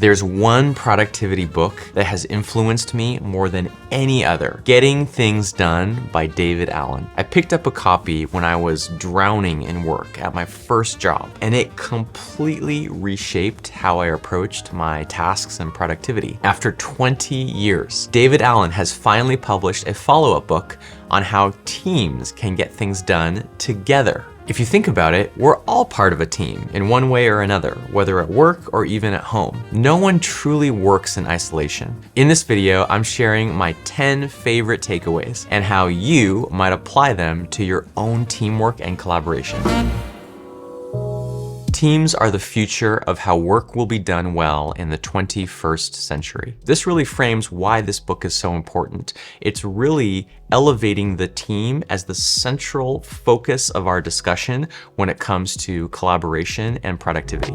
There's one productivity book that has influenced me more than any other, Getting Things Done by David Allen. I picked up a copy when I was drowning in work at my first job, and it completely reshaped how I approached my tasks and productivity. After 20 years, David Allen has finally published a follow-up book on how teams can get things done together. If you think about it, we're all part of a team in one way or another, whether at work or even at home. No one truly works in isolation. In this video, I'm sharing my 10 favorite takeaways and how you might apply them to your own teamwork and collaboration. Teams are the future of how work will be done well in the 21st century. This really frames why this book is so important. It's really elevating the team as the central focus of our discussion when it comes to collaboration and productivity.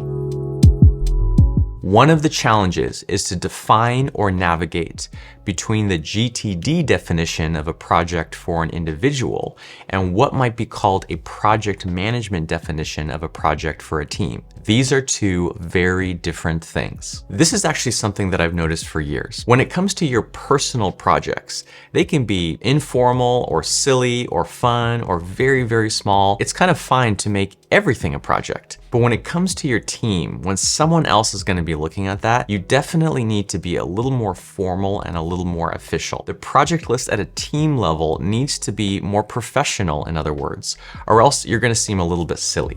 One of the challenges is to define or navigate between the GTD definition of a project for an individual and what might be called a project management definition of a project for a team. These are two very different things. This is actually something that I've noticed for years. When it comes to your personal projects, they can be informal or silly or fun or very, very small. It's kind of fine to make everything a project. But when it comes to your team, when someone else is going to be looking at that, you definitely need to be a little more formal and a little more official. The project list at a team level needs to be more professional, in other words, or else you're going to seem a little bit silly.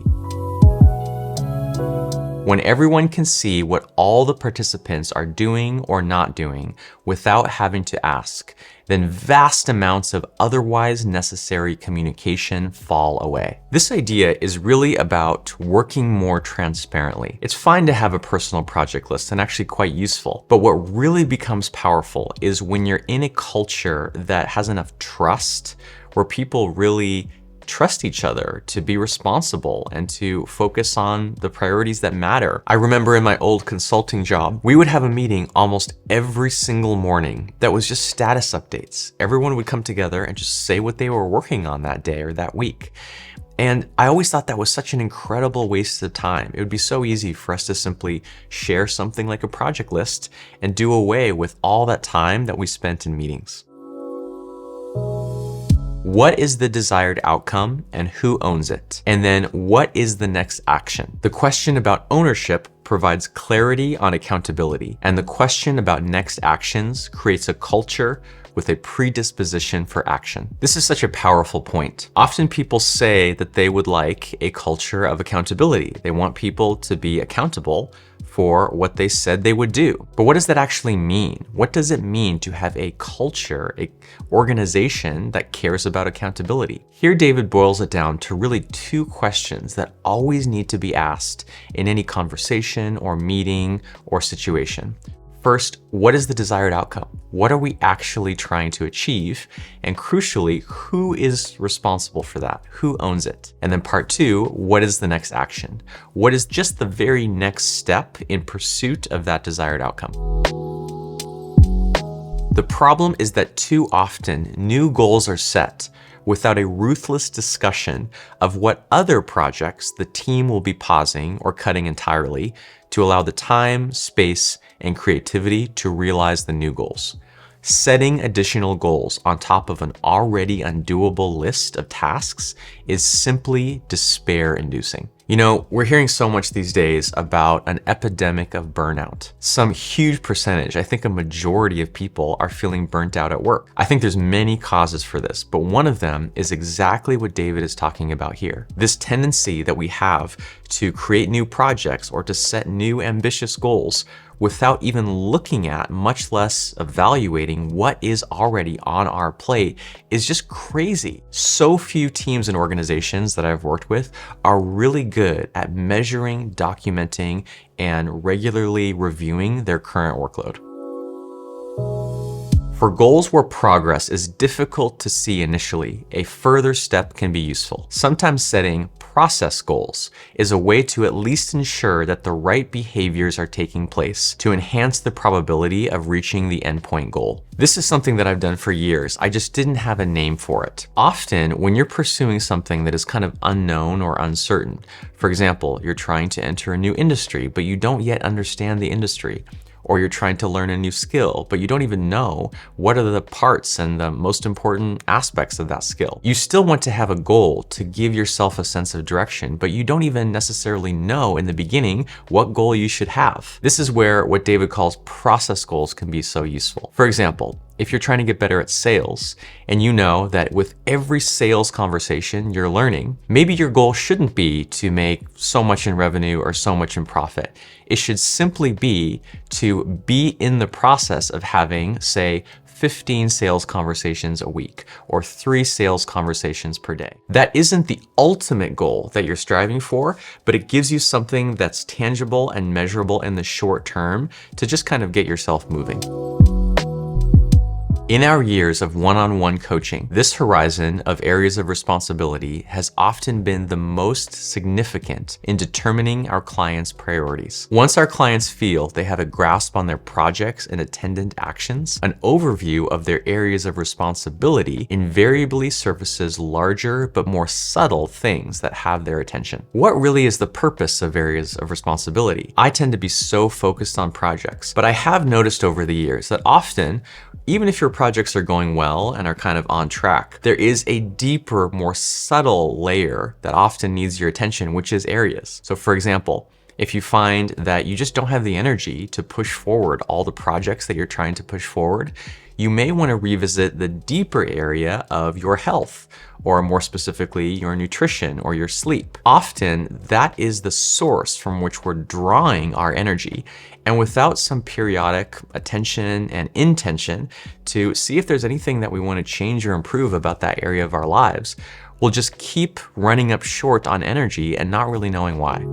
When everyone can see what all the participants are doing or not doing without having to ask, then vast amounts of otherwise necessary communication fall away. This idea is really about working more transparently. It's fine to have a personal project list and actually quite useful, but what really becomes powerful is when you're in a culture that has enough trust, where people really trust each other to be responsible and to focus on the priorities that matter. I remember in my old consulting job, we would have a meeting almost every single morning that was just status updates. Everyone would come together and just say what they were working on that day or that week. And I always thought that was such an incredible waste of time. It would be so easy for us to simply share something like a project list and do away with all that time that we spent in meetings. What is the desired outcome and who owns it? And then what is the next action? The question about ownership provides clarity on accountability, and the question about next actions creates a culture with a predisposition for action. This is such a powerful point. Often people say that they would like a culture of accountability. They want people to be accountable for what they said they would do. But what does that actually mean? What does it mean to have a culture, an organization that cares about accountability? Here, David boils it down to really two questions that always need to be asked in any conversation or meeting or situation. First, what is the desired outcome? What are we actually trying to achieve? And crucially, who is responsible for that? Who owns it? And then part two, what is the next action? What is just the very next step in pursuit of that desired outcome? The problem is that too often new goals are set without a ruthless discussion of what other projects the team will be pausing or cutting entirely to allow the time, space, and creativity to realize the new goals. Setting additional goals on top of an already undoable list of tasks is simply despair-inducing. You know, we're hearing so much these days about an epidemic of burnout. Some huge percentage, I think a majority of people are feeling burnt out at work. I think there's many causes for this, but one of them is exactly what David is talking about here. This tendency that we have to create new projects or to set new ambitious goals without even looking at, much less evaluating what is already on our plate is just crazy. So few teams and organizations that I've worked with are really good at measuring, documenting, and regularly reviewing their current workload. For goals where progress is difficult to see initially, a further step can be useful. Sometimes setting process goals is a way to at least ensure that the right behaviors are taking place to enhance the probability of reaching the endpoint goal. This is something that I've done for years. I just didn't have a name for it. Often, when you're pursuing something that is kind of unknown or uncertain, for example, you're trying to enter a new industry, but you don't yet understand the industry, or you're trying to learn a new skill, but you don't even know what are the parts and the most important aspects of that skill. You still want to have a goal to give yourself a sense of direction, but you don't even necessarily know in the beginning what goal you should have. This is where what David calls process goals can be so useful. For example, if you're trying to get better at sales and you know that with every sales conversation you're learning, maybe your goal shouldn't be to make so much in revenue or so much in profit. It should simply be to be in the process of having, say, 15 sales conversations a week or 3 sales conversations per day. That isn't the ultimate goal that you're striving for, but it gives you something that's tangible and measurable in the short term to just kind of get yourself moving. In our years of one-on-one coaching, this horizon of areas of responsibility has often been the most significant in determining our clients' priorities. Once our clients feel they have a grasp on their projects and attendant actions, an overview of their areas of responsibility invariably surfaces larger but more subtle things that have their attention. What really is the purpose of areas of responsibility? I tend to be so focused on projects, but I have noticed over the years that often, even if your projects are going well and are kind of on track, there is a deeper, more subtle layer that often needs your attention, which is areas. So for example, if you find that you just don't have the energy to push forward all the projects that you're trying to push forward, you may want to revisit the deeper area of your health, or more specifically, your nutrition or your sleep. Often, that is the source from which we're drawing our energy. And without some periodic attention and intention to see if there's anything that we want to change or improve about that area of our lives, we'll just keep running up short on energy and not really knowing why.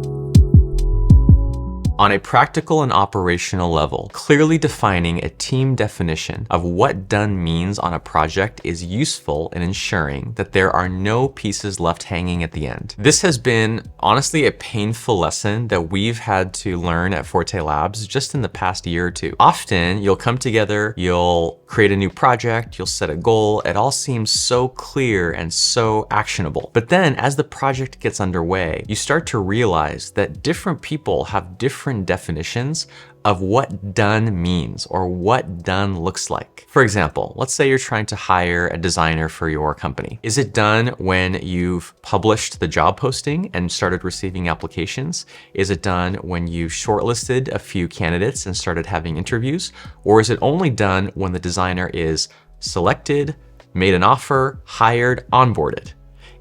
On a practical and operational level, clearly defining a team definition of what done means on a project is useful in ensuring that there are no pieces left hanging at the end. This has been honestly a painful lesson that we've had to learn at Forte Labs just in the past year or two. Often you'll come together, you'll create a new project, you'll set a goal. It all seems so clear and so actionable. But then as the project gets underway, you start to realize that different people have different definitions of what done means or what done looks like. For example, let's say you're trying to hire a designer for your company. Is it done when you've published the job posting and started receiving applications? Is it done when you've shortlisted a few candidates and started having interviews? Or is it only done when the designer is selected, made an offer, hired, onboarded?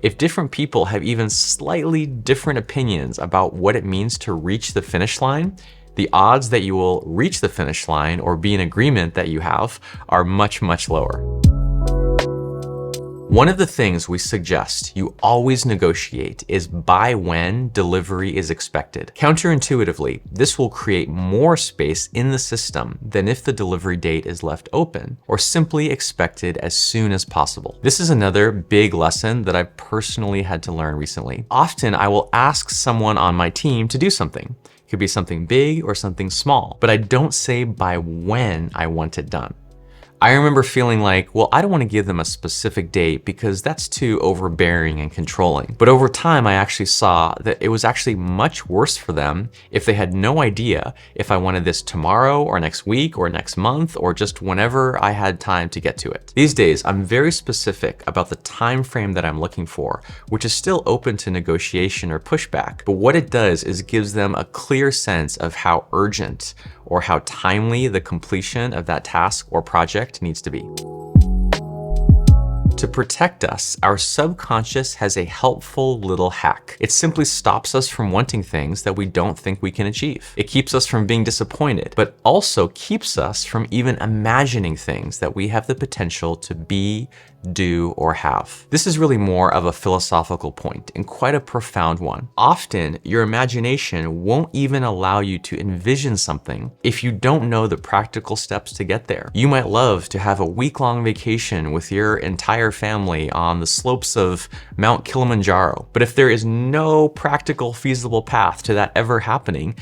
If different people have even slightly different opinions about what it means to reach the finish line, the odds that you will reach the finish line or be in agreement that you have are much, much lower. One of the things we suggest you always negotiate is by when delivery is expected. Counterintuitively, this will create more space in the system than if the delivery date is left open or simply expected as soon as possible. This is another big lesson that I've personally had to learn recently. Often I will ask someone on my team to do something. It could be something big or something small, but I don't say by when I want it done. I remember feeling like, well, I don't want to give them a specific date because that's too overbearing and controlling. But over time, I actually saw that it was actually much worse for them if they had no idea if I wanted this tomorrow or next week or next month or just whenever I had time to get to it. These days, I'm very specific about the time frame that I'm looking for, which is still open to negotiation or pushback. But what it does is gives them a clear sense of how urgent or how timely the completion of that task or project needs to be. To protect us, our subconscious has a helpful little hack. It simply stops us from wanting things that we don't think we can achieve. It keeps us from being disappointed, but also keeps us from even imagining things that we have the potential to be, do, or have. This is really more of a philosophical point and quite a profound one. Often, your imagination won't even allow you to envision something if you don't know the practical steps to get there. You might love to have a week-long vacation with your entire family on the slopes of Mount Kilimanjaro, but if there is no practical, feasible path to that ever happening,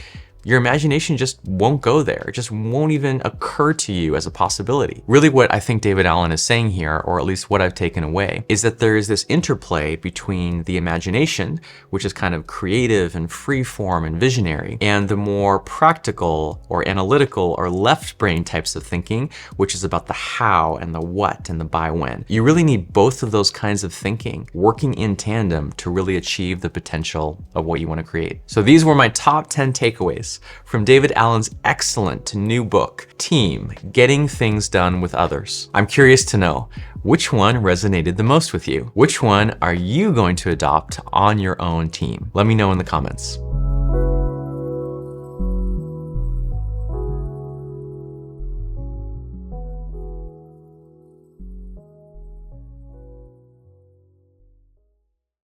your imagination just won't go there. It just won't even occur to you as a possibility. Really what I think David Allen is saying here, or at least what I've taken away, is that there is this interplay between the imagination, which is kind of creative and free form and visionary, and the more practical or analytical or left brain types of thinking, which is about the how and the what and the by when. You really need both of those kinds of thinking working in tandem to really achieve the potential of what you want to create. So these were my top 10 takeaways from David Allen's excellent new book, Team: Getting Things Done with Others. I'm curious to know, which one resonated the most with you? Which one are you going to adopt on your own team? Let me know in the comments.